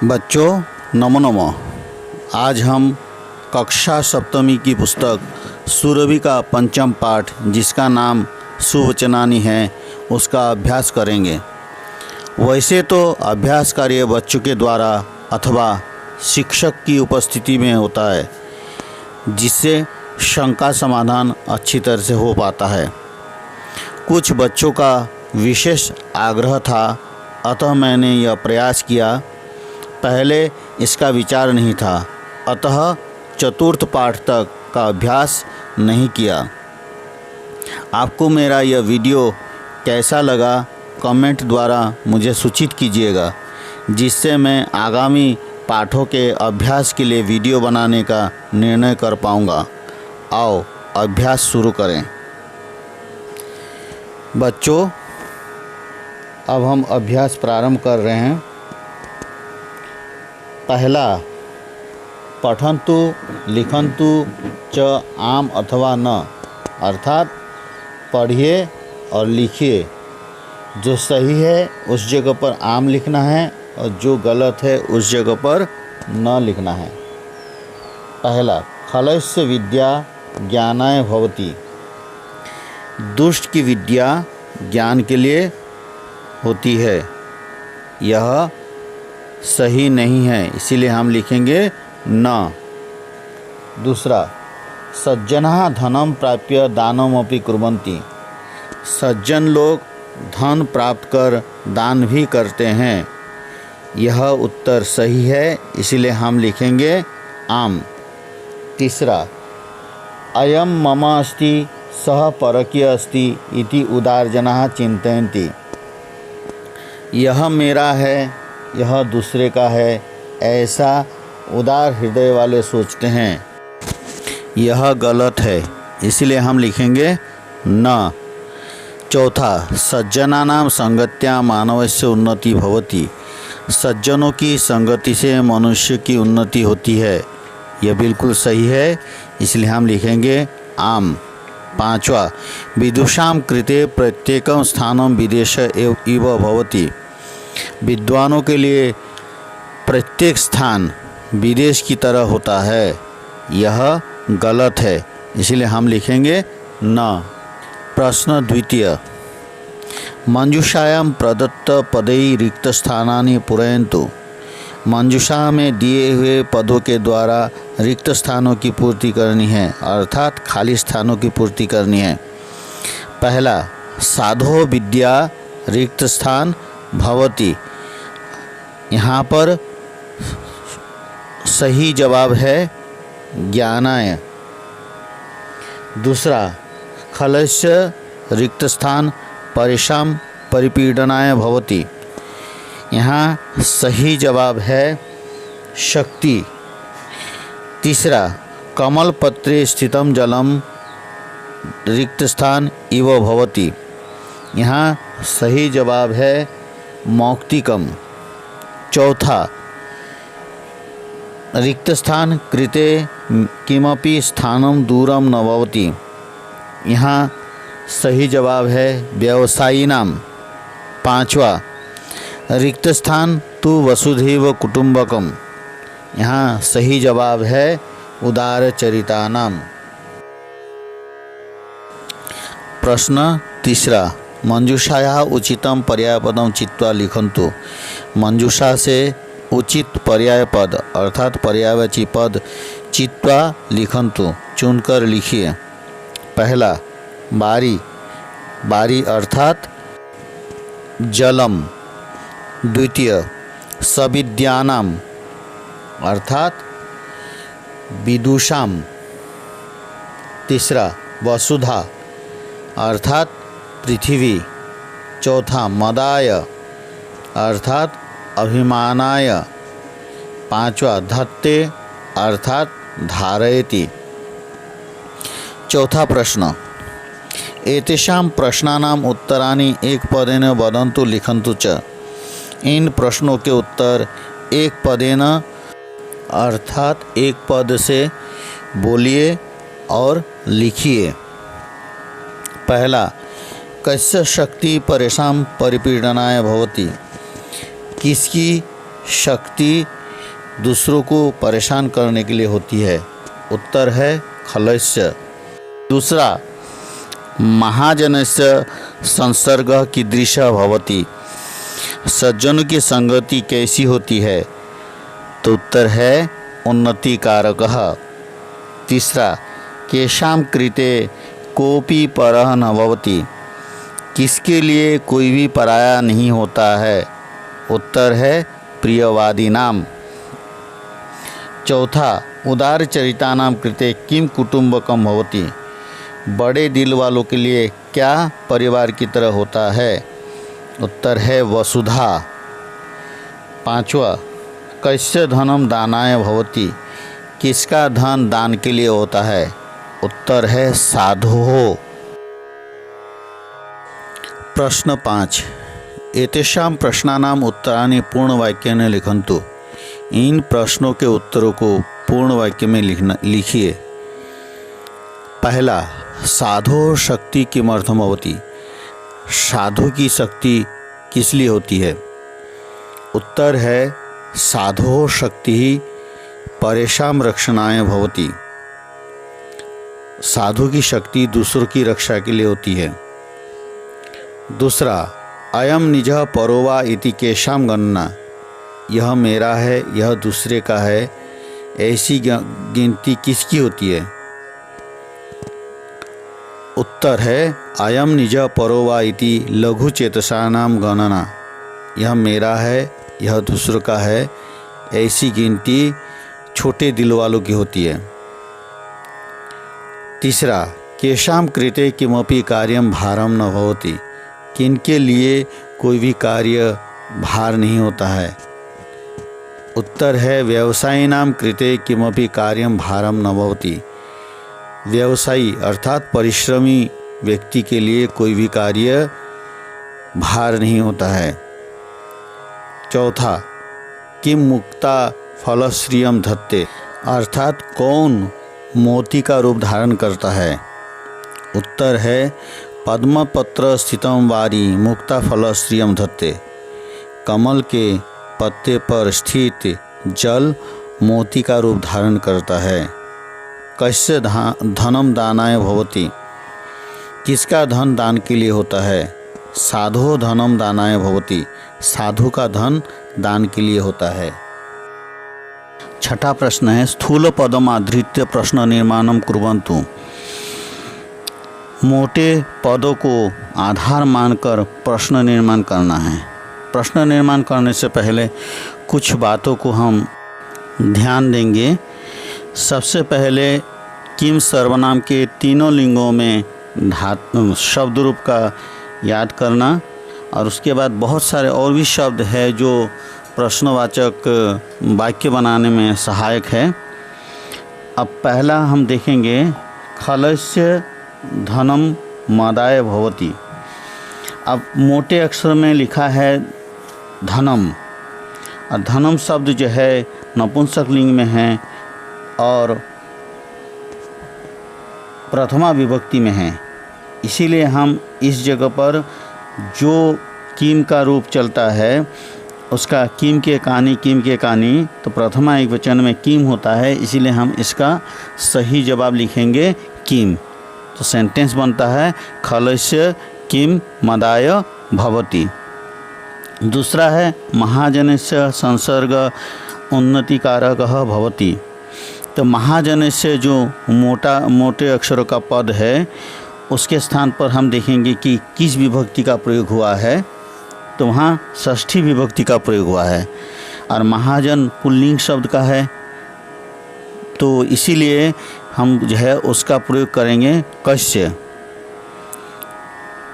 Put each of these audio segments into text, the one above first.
बच्चों नमो नमो। आज हम कक्षा सप्तमी की पुस्तक सुरभि का पंचम पाठ जिसका नाम सुवचनानी है उसका अभ्यास करेंगे। वैसे तो अभ्यास कार्य बच्चों के द्वारा अथवा शिक्षक की उपस्थिति में होता है जिससे शंका समाधान अच्छी तरह से हो पाता है। कुछ बच्चों का विशेष आग्रह था अतः मैंने यह प्रयास किया। पहले इसका विचार नहीं था अतः चतुर्थ पाठ तक का अभ्यास नहीं किया। आपको मेरा यह वीडियो कैसा लगा कमेंट द्वारा मुझे सूचित कीजिएगा जिससे मैं आगामी पाठों के अभ्यास के लिए वीडियो बनाने का निर्णय कर पाऊँगा। आओ अभ्यास शुरू करें। बच्चों अब हम अभ्यास प्रारंभ कर रहे हैं। पहला, पठन्तु लिखन्तु च आम अथवा न, अर्थात पढ़िए और लिखिए। जो सही है उस जगह पर आम लिखना है और जो गलत है उस जगह पर न लिखना है। पहला, खलस्य विद्या ज्ञानाय भवति। दुष्ट की विद्या ज्ञान के लिए होती है, यह सही नहीं है, इसीलिए हम लिखेंगे न। दूसरा, सज्जनः धनम प्राप्य दानमपि कुर्वन्ति। सज्जन लोग धन प्राप्त कर दान भी करते हैं, यह उत्तर सही है, इसीलिए हम लिखेंगे आम। तीसरा, अयम मम अस्ति सह परकीय अस्ति इति उदारजनाः चिन्तयन्ति। यह मेरा है यह दूसरे का है, ऐसा उदार हृदय वाले सोचते हैं, यह गलत है, इसलिए हम लिखेंगे न। चौथा, सज्जनानां संगत्या मानवस्य उन्नति भवति। सज्जनों की संगति से मनुष्य की उन्नति होती है, यह बिल्कुल सही है, इसलिए हम लिखेंगे आम। पांचवा, विदुषां कृते प्रत्येकं स्थानं विदेश इव भवति। विद्वानों के लिए प्रत्येक स्थान विदेश की तरह होता है, यह गलत है, इसलिए हम लिखेंगे न। प्रश्न द्वितीय, मंजूषायां प्रदत्त पदैः रिक्त स्थानानि पूरयन्तु। मंजूषा में दिए हुए पदों के द्वारा रिक्त स्थानों की पूर्ति करनी है, अर्थात खाली स्थानों की पूर्ति करनी है। पहला, साधो विद्या रिक्त स्थान भवति। यहाँ पर सही जवाब है ज्ञानाय। दूसरा, खलस्य रिक्त स्थान परेशान परिपीडनाय भवति। यहाँ सही जवाब है शक्ति। तीसरा, कमल पत्रे स्थितम जलम रिक्त स्थान इव भवति। यहाँ सही जवाब है मौक्तिकम। चौथा, रिक्त स्थान कृते किमपि स्थानं दूरम न भवति। यहाँ सही जवाब है व्यवसायिनां। पांचवा, रिक्त स्थान तु वसुधैव कुटुंबकम। यहाँ सही जवाब है उदारचरितानां। प्रश्न तीसरा, मंजूषायाः उचितं पर्यायपदं चित्वा लिखन्तु। मंजूषा से उचित पर्याय पद अर्थात पर्यायवाची पद चित्वा लिखन्तु, चुनकर लिखिए। पहला, बारी। बारी अर्थात जलम। द्वितीय, सविद्यानां अर्थात विदुषां। तीसरा, वसुधा अर्थात पृथ्वी। चौथा, मदाय अर्थात अभिमानाय। पांचवा, धत्ते अर्थात धारयति। चौथा प्रश्न, एतेषां प्रश्नानाम् उत्तराणि एक पदेन वदन्तु लिखन्तु च। इन प्रश्नों के उत्तर एक पदेन अर्थात एक पद से बोलिए और लिखिए। पहला, कस्य शक्ति परेशान परिपीडनाय भवति। किसकी शक्ति दूसरों को परेशान करने के लिए होती है? उत्तर है खलस्य। दूसरा, महाजनस्य संसर्ग कीदृशः भवति? सज्जनों की संगति कैसी होती है? तो उत्तर है उन्नतिकारकः। तीसरा, केषां कृते कोऽपि परः न भवति? किसके लिए कोई भी पराया नहीं होता है? उत्तर है प्रियवादिनाम। चौथा, उदारचरितानां कृते किं कुटुम्बकं भवति? बड़े दिल वालों के लिए क्या परिवार की तरह होता है? उत्तर है वसुधा। पांचवा, कस्य धनम दानाय भवति? किसका धन दान के लिए होता है? उत्तर है साधोः। प्रश्न 5, एतेषां प्रश्नानाम् उत्तराणि पूर्णवाक्येन लिखन्तु। इन प्रश्नों के उत्तरों को पूर्ण वाक्य में लिखिए। पहला, साधो शक्ति किमर्थम भवति? साधु की शक्ति किस लिए होती है? उत्तर है साधो शक्ति ही परेषां रक्षणाय भवति। साधु की शक्ति दूसरों की रक्षा के लिए होती है। दूसरा, अयम निजः परो वा इति केषां गणना? यह मेरा है, यह दूसरे का है, ऐसी गिनती किसकी होती है? उत्तर है अयम निज परो वा इति लघु चेतसानां गणना। यह मेरा है, यह दूसरों का है, ऐसी गिनती छोटे दिल वालों की होती है। तीसरा, केषां कृते किमपि कार्यं भारं न भवति? किनके लिए कोई भी कार्य भार नहीं होता है? उत्तर है व्यवसायिनां कृते किमपि कार्यं भारं न भवति। व्यवसायी अर्थात परिश्रमी व्यक्ति के लिए कोई भी कार्य भार नहीं होता है। चौथा, किम मुक्ता फलश्रियम धत्ते? अर्थात कौन मोती का रूप धारण करता है? उत्तर है पद्मपत्र स्थितम वारी मुक्ता फलश्रियम धत्ते। कमल के पत्ते पर स्थित जल मोती का रूप धारण करता है। कस्य धनम दानाय भवति? किसका धन दान के लिए होता है? साधो धनम दानाय भवति। साधु का धन दान के लिए होता है। छठा प्रश्न है, स्थूल पदम आधृत्य प्रश्न निर्माणम कुर्वन्तु। मोटे पदों को आधार मानकर प्रश्न निर्माण करना है। प्रश्न निर्माण करने से पहले कुछ बातों को हम ध्यान देंगे। सबसे पहले किम सर्वनाम के तीनों लिंगों में शब्द रूप का याद करना, और उसके बाद बहुत सारे और भी शब्द है जो प्रश्नवाचक वाक्य बनाने में सहायक है। अब पहला हम देखेंगे, खलस्य धनम मदाय भवति। अब मोटे अक्षर में लिखा है धनम, और धनम शब्द जो है नपुंसक लिंग में है और प्रथमा विभक्ति में है। इसीलिए हम इस जगह पर जो किम का रूप चलता है उसका किम के कानी तो प्रथमा एक वचन में किम होता है, इसीलिए हम इसका सही जवाब लिखेंगे किम। तो सेंटेंस बनता है खलस्य किम मदाय भवति। दूसरा है महाजनस्य संसर्ग उन्नतिकारकः भवति। तो महाजनस्य जो मोटे अक्षरों का पद है उसके स्थान पर हम देखेंगे कि किस विभक्ति का प्रयोग हुआ है, तो वहाँ षष्ठी विभक्ति का प्रयोग हुआ है, और महाजन पुल्लिंग शब्द का है, तो इसीलिए हम जो है उसका प्रयोग करेंगे कस्य।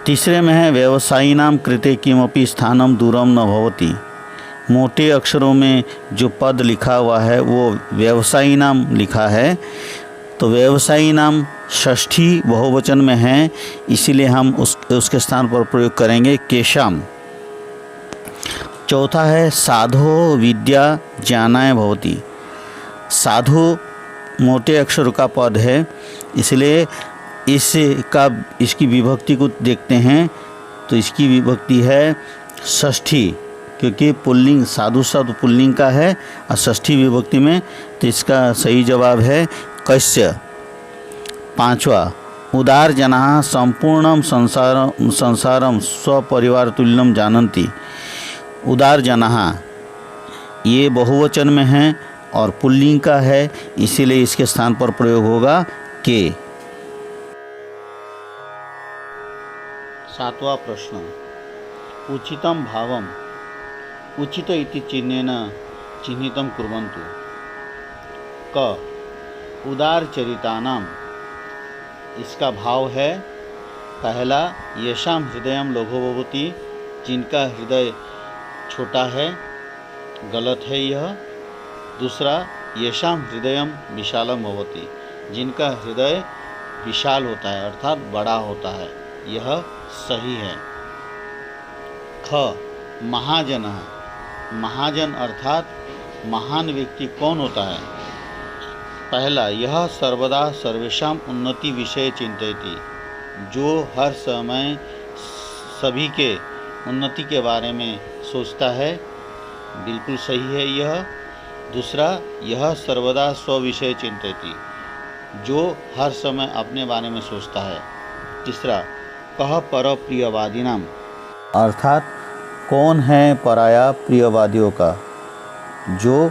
तीसरे में है व्यवसायिनां कृते किमपि स्थानम दूरम न भवति। मोटे अक्षरों में जो पद लिखा हुआ है वो व्यवसायिनां लिखा है, तो व्यवसायिनां षष्ठी बहुवचन में है, इसीलिए हम उसके स्थान पर प्रयोग करेंगे केशाम। चौथा है साधो विद्या ज्ञानाय भवति। साधु मोटे अक्षर का पद है, इसलिए इसकी विभक्ति को देखते हैं तो इसकी विभक्ति है षष्ठी, क्योंकि पुल्लिंग साधु शब्द पुल्लिंग का है और षष्ठी विभक्ति में, तो इसका सही जवाब है कस्य। पांचवा, उदार जनाः संपूर्णं संसारं स्वपरिवार तुल्यं जानन्ति। उदार जनाः ये बहुवचन में है और पुल्लिंग का है, इसीलिए इसके स्थान पर प्रयोग होगा के। सातवां प्रश्न, उचितं भावम् उचित इति चिह्नेन चिह्नितं कुर्वन्तु। क उदार चरितानाम, इसका भाव है पहला येषां हृदयं लघो भवति, जिनका हृदय छोटा है, गलत है यह। दूसरा येषां हृदयं विशालं भवति, जिनका हृदय विशाल होता है अर्थात बड़ा होता है, यह सही है। ख महाजनः, महाजन अर्थात महान व्यक्ति कौन होता है? पहला, यह सर्वदा सर्वेषां उन्नति विषय चिंतयति, जो हर समय सभी के उन्नति के बारे में सोचता है, बिल्कुल सही है यह। दूसरा, यह सर्वदा स्व विषय चिंतयति, जो हर समय अपने बारे में सोचता है। तीसरा, कह पर प्रियवादिनाम, अर्थात कौन है पराया प्रियवादियों का, जो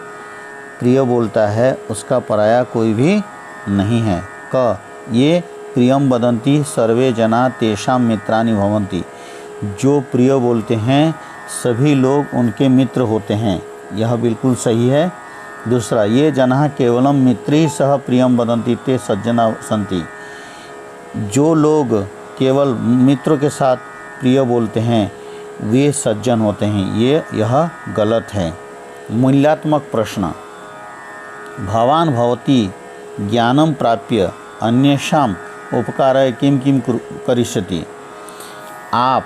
प्रिय बोलता है उसका पराया कोई भी नहीं है। क ये प्रियम वदन्ति सर्वे जना तेषां मित्राणि भवन्ति, जो प्रिय बोलते हैं सभी लोग उनके मित्र होते हैं, यह बिल्कुल सही है। दूसरा, ये जनाः केवलं मित्रैः सह प्रियम वदन्ति ते सज्जना सन्ति, जो लोग केवल मित्रों के साथ प्रिय बोलते हैं वे सज्जन होते हैं, यह गलत है। मूल्यात्मक प्रश्न, भवान भवती ज्ञानं प्राप्य अन्येषाम् उपकाराय किं किं करिष्यति। आप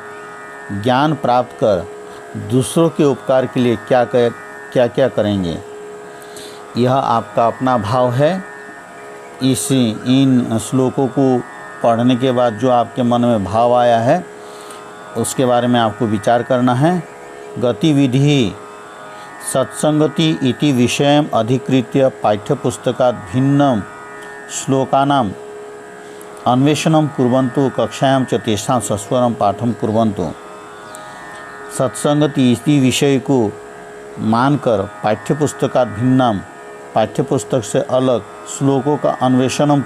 ज्ञान प्राप्त कर दूसरों के उपकार के लिए क्या क्या करेंगे, यह आपका अपना भाव है। इन श्लोकों को पढ़ने के बाद जो आपके मन में भाव आया है उसके बारे में आपको विचार करना है। गतिविधि सत्संगति इति विषयम् अधिकृत्य पाठ्यपुस्तकात् भिन्नं श्लोकानाम् अन्वेषणं कुर्वन्तु, कक्षायां च तेषां सस्वरं पाठं कुर्वन्तु। सत्संगति इसी विषय को मानकर पाठ्यपुस्तकात् भिन्नं, पाठ्यपुस्तक से अलग श्लोकों का अन्वेषणम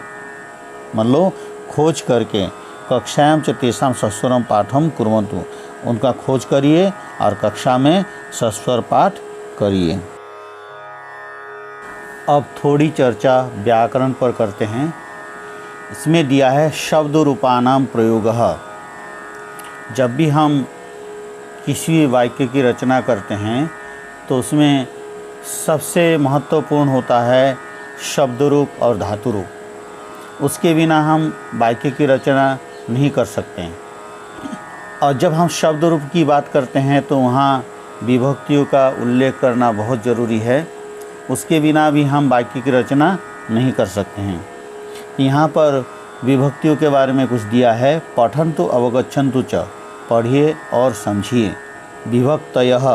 मतलब खोज करके, कक्षायां च तेषां सस्वरम पाठम कुर्वन्तु, उनका खोज करिए और कक्षा में सस्वर पाठ करिए। अब थोड़ी चर्चा व्याकरण पर करते हैं। इसमें दिया है शब्द रूपानाम प्रयोगः। जब भी हम किसी भी वाक्य की रचना करते हैं तो उसमें सबसे महत्वपूर्ण होता है शब्द रूप और धातु रूप। उसके बिना हम वाक्य की रचना नहीं कर सकते हैं। और जब हम शब्द रूप की बात करते हैं तो वहाँ विभक्तियों का उल्लेख करना बहुत ज़रूरी है, उसके बिना भी हम वाक्य की रचना नहीं कर सकते हैं। यहाँ पर विभक्तियों के बारे में कुछ दिया है। पठन्तु अवगच्छन्तु च, पढ़िए और समझिए। विभक्तयः,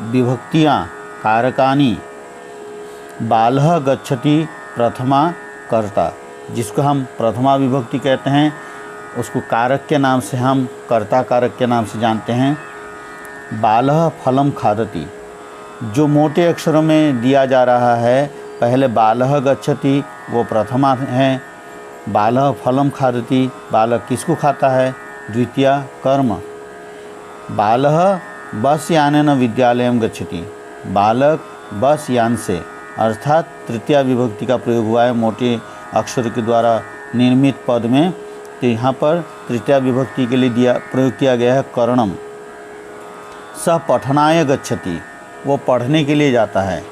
विभक्तियाँ कारकानि। बालः गच्छति प्रथमा कर्ता, जिसको हम प्रथमा विभक्ति कहते हैं, उसको कारक के नाम से हम कर्ता कारक के नाम से जानते हैं। बालः फलम खादति, जो मोटे अक्षरों में दिया जा रहा है, पहले बालः गच्छति वो प्रथमा है, बालः फलम खादति बालक किसको खाता है, द्वितीया कर्म। बालः बस यानेन विद्यालयं गच्छति, बालक बस यान से, अर्थात तृतीया विभक्ति का प्रयोग हुआ है मोटे अक्षर के द्वारा निर्मित पद में। तो यहाँ पर तृतीया विभक्ति के लिए प्रयोग किया गया है कर्णम। स पठनाय गच्छति, वो पढ़ने के लिए जाता है।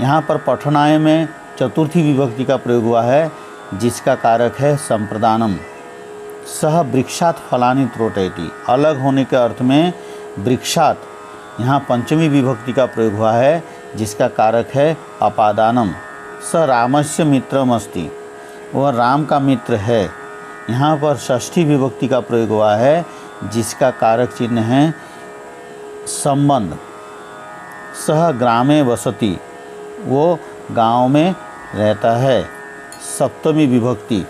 यहाँ पर पठनाय में चतुर्थी विभक्ति का प्रयोग हुआ है, जिसका कारक है संप्रदानम। सह वृक्षात् फलानि त्रोटयति, अलग होने के अर्थ में वृक्षात् यहाँ पंचमी विभक्ति का प्रयोग हुआ है, जिसका कारक है अपादानम। स रामस्य मित्रमस्ति, वह राम का मित्र है। यहाँ पर षष्ठी विभक्ति का प्रयोग हुआ है, जिसका कारक चिन्ह है संबंध। सह ग्रामे वसति, वो गांव में रहता है। सप्तमी विभक्ति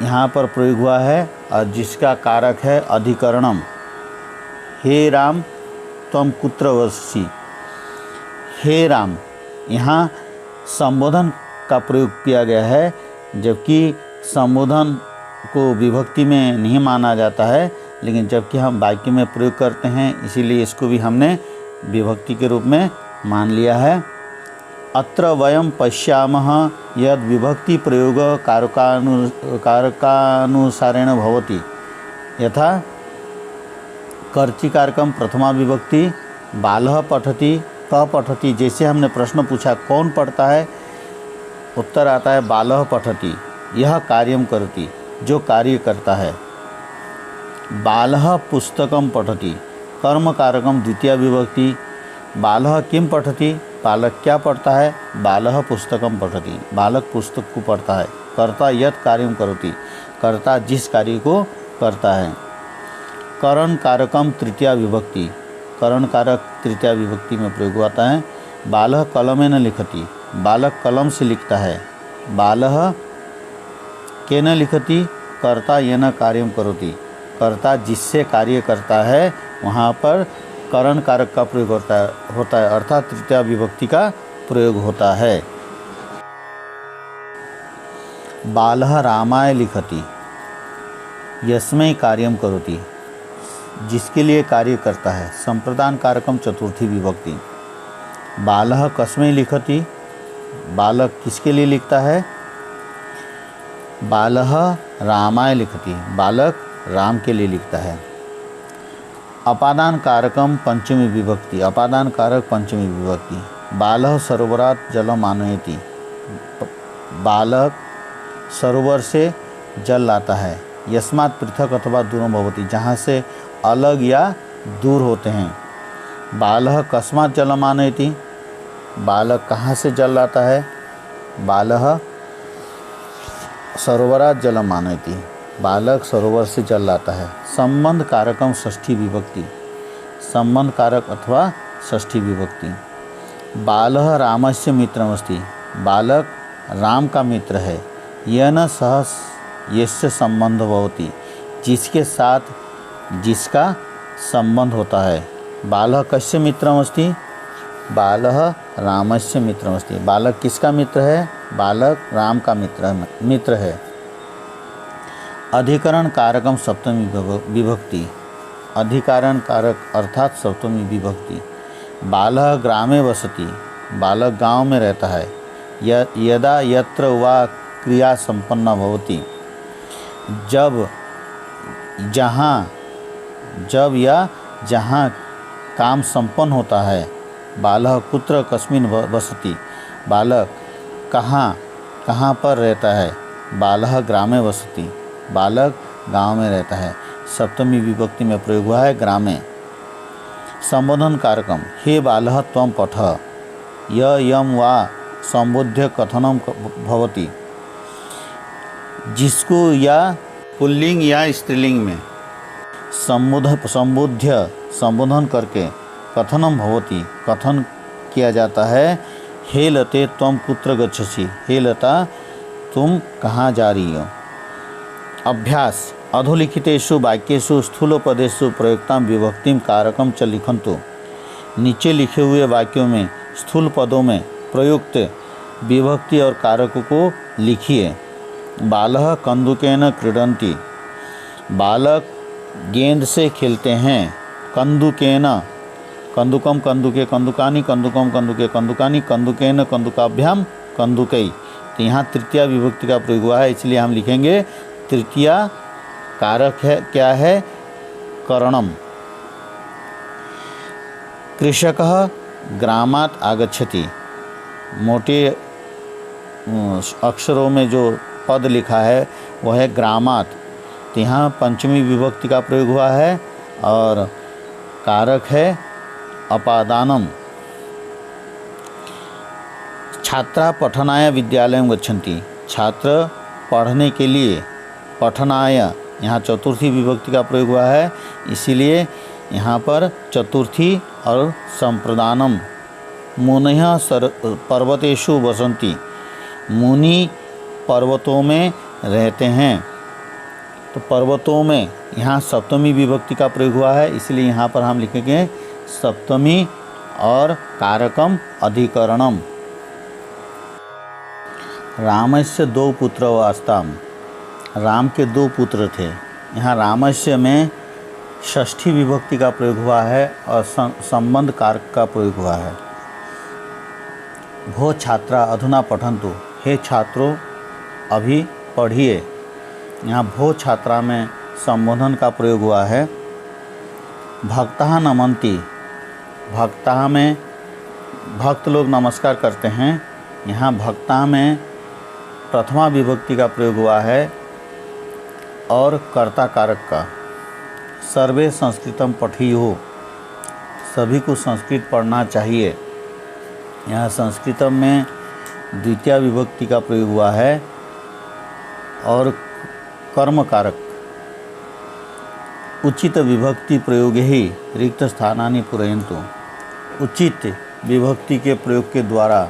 यहाँ पर प्रयोग हुआ है और जिसका कारक है अधिकरणम। हे राम त्वं कुत्र वससि। हे राम, यहाँ संबोधन का प्रयोग किया गया है, जबकि संबोधन को विभक्ति में नहीं माना जाता है, लेकिन जबकि हम वाक्य में प्रयोग करते हैं इसीलिए इसको भी हमने विभक्ति के रूप में मान लिया है। अत्र वयं पश्यामः यद विभक्ति प्रयोग कारकानुसारेण भवति। यथा कर्चिकारकम प्रथमा विभक्ति बालः पठति कः पठति। जैसे हमने प्रश्न पूछा कौन पढ़ता है, उत्तर आता है बालः पठति, यह कार्यम करोति, जो कार्य करता है। बालः पुस्तकम पठति कर्म कारकम द्वितीय विभक्ति बालः किम पठति, बालक क्या पढ़ता है, बालः पुस्तकम पठति, बालक पुस्तक को पढ़ता है। कर्ता यत् कार्यम करोति, कर्ता जिस कार्य को करता है। करण कारकम तृतीया विभक्ति, करण कारक तृतीया विभक्ति में प्रयोग होता है। बालः कलमेन लिखति, बालक कलम से लिखता है। बालः केन लिखति, कर्ता येन कार्यम करोति, कर्ता जिससे कार्य करता है वहाँ पर करण कारक का प्रयोग होता है अर्थात तृतीया विभक्ति का प्रयोग होता है। बालः रामाय लिखति यस्मै कार्यम करोति, जिसके लिए कार्य करता है। संप्रदान कारकम चतुर्थी विभक्ति। बालः कस्मै लिखति, बालक किसके लिए लिखता है। बालः रामाय लिखति, बालक राम के लिए लिखता है। अपादान कारकम पंचमी विभक्ति, अपादान कारक पंचमी विभक्ति। बालः सरोवरात जलम आनयति, बालक सरोवर से जल लाता है। यस्मात् पृथक अथवा दूरम भवति, जहाँ से अलग या दूर होते हैं। बालः कस्मात् जलम आनयति, बालक कहाँ से जल लाता है। बालः सरोवरात जलम आनयति, बालक सरोवर से जल लाता है। संबंध कारकम षष्ठी विभक्ति, संबंध कारक अथवा षष्ठी विभक्ति। बालः रामस्य मित्रमस्ति, बालक राम का मित्र है। येन सह यस्य संबंध भवति, जिसके साथ जिसका संबंध होता है। बालः कस्य मित्रमस्ति, बालः रामस्य मित्रमस्ति, बालक किसका मित्र है, बालक राम का मित्र है। अधिकरण कारकम सप्तमी विभक्ति, अधिकरण कारक अर्थात सप्तमी विभक्ति। बालः ग्रामे वसति, बालक गांव में रहता है। यदा यत्र वा क्रिया संपन्ना भवति, जब या जहाँ काम संपन्न होता है। बालः कुत्र कस्मिन् वसति, बालक कहाँ पर रहता है। बालः ग्रामे वसति, बालक गांव में रहता है। सप्तमी विभक्ति में प्रयोग हुआ है ग्रामे। संबोधन कारकम हे बालः त्वं पठ, यम वा संबोध्य कथनम भवति, जिसको या पुल्लिंग या स्त्रीलिंग में संबोध्य संबोधन करके कथनम भवति कथन किया जाता है। हे लते त्वं कुत्र गच्छसि, हे लता तुम कहाँ जा रही हो। अभ्यास अधोलिखितेषु वाक्येषु स्थूलोपदेशु प्रयुक्तां विभक्तिं कारकम च लिखन्तु। नीचे लिखे हुए वाक्यों में स्थूल पदों में प्रयुक्त विभक्ति और कारक को लिखिए। बालः कंदुकेन क्रीडन्ति, बालक गेंद से खेलते हैं। कंदुकेन कंदुकम कंदुके कंदुकानि कंदुकम कंदुके कंदुकानि कंदुकेन कंदुकाभ्याम कंदुकै। तो यहाँ तृतीया विभक्ति का प्रयोग हुआ है, इसलिए हम लिखेंगे तृतीया कारक है क्या है, करणम। कृषकः ग्रामात् आगच्छति, मोटे अक्षरों में जो पद लिखा है वह है ग्रामात्। तो यहाँ पंचमी विभक्ति का प्रयोग हुआ है और कारक है अपादानम। छात्रा पठनाय विद्यालयं गच्छन्ति, छात्र पढ़ने के लिए। पठनाय यहाँ चतुर्थी विभक्ति का प्रयोग हुआ है, इसीलिए यहाँ पर चतुर्थी और संप्रदानम मुनयः पर्वतेषु वसन्ति, मुनि पर्वतों में रहते हैं। तो पर्वतों में यहाँ सप्तमी विभक्ति का प्रयोग हुआ है, इसलिए यहाँ पर हम लिखेंगे सप्तमी और कारकम अधिकरणम। रामस्य 2 पुत्र आस्ताम, राम के 2 पुत्र थे। यहाँ रामस्य में षष्ठी विभक्ति का प्रयोग हुआ है और संबंध कारक का प्रयोग हुआ है। भो छात्रा अधुना पठन्तु, हे छात्रों अभी पढ़िए। यहाँ भो छात्रा में संबोधन का प्रयोग हुआ है। भक्तः नमन्ति, भक्तः में भक्त लोग नमस्कार करते हैं। यहाँ भक्तः में प्रथमा विभक्ति का प्रयोग हुआ है और कर्ता कारक का। सर्वे संस्कृतम पठियो, सभी को संस्कृत पढ़ना चाहिए। यहाँ संस्कृतम में द्वितीय विभक्ति का प्रयोग हुआ है और कर्म कारक। उचित विभक्ति प्रयोग ही रिक्त स्थानानि पूरयन्तु, उचित विभक्ति के प्रयोग के द्वारा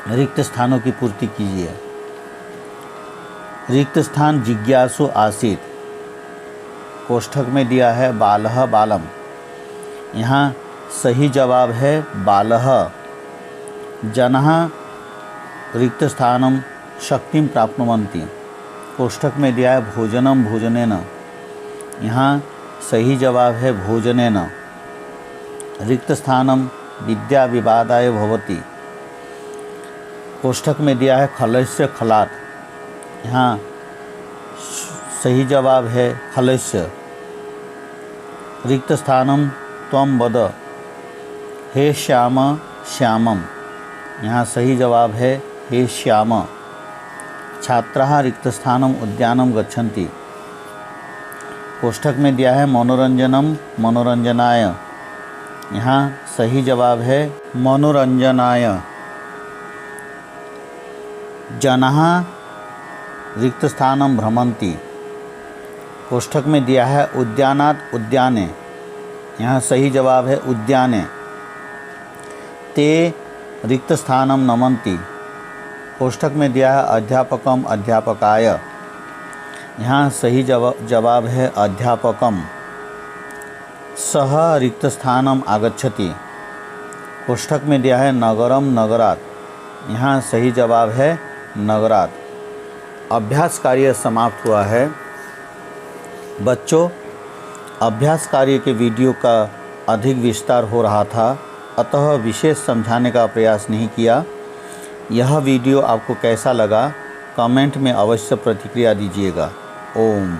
रिक्त स्थानों की पूर्ति कीजिए। रिक्त स्थान जिज्ञासु आसीत, कोष्ठक में दिया है बालः बालम, यहाँ सही जवाब है बालः। जनः रिक्त स्थानम शक्तिं प्राप्नुवन्ति, कोष्ठक में दिया है भोजनम भोजनेन, यहाँ सही जवाब है भोजनेन। रिक्त स्थानम विद्या विवादाय भवति, कोष्ठक में दिया है खलस्य खलात्, यहाँ सही जवाब है खलस्य। रिक्त स्थानम त्वं वद, हे श्याम श्यामम, यहाँ सही जवाब है हे श्याम। छात्राः रिक्त स्थानम उद्यानम गच्छन्ति, कोष्ठक में दिया है मनोरंजनम मनोरंजनाय, यहाँ सही जवाब है मनोरंजनाय। जनाः रिक्त स्थानम भ्रमन्ति, कोष्ठक में दिया है उद्यानात् उद्याने, यहाँ सही जवाब है उद्याने। ते रिक्त स्थानम नमन्ति, कोष्ठक में दिया है अध्यापकम अध्यापकाय, यहाँ सही जवाब है अध्यापकम। सः रिक्त स्थानम आगच्छति, कोष्ठक में दिया है नगरम नगरात्, यहाँ सही जवाब है नगरात्। अभ्यास कार्य समाप्त हुआ है। बच्चों, अभ्यास कार्य के वीडियो का अधिक विस्तार हो रहा था, अतः विशेष समझाने का प्रयास नहीं किया। यह वीडियो आपको कैसा लगा कमेंट में अवश्य प्रतिक्रिया दीजिएगा। ओम।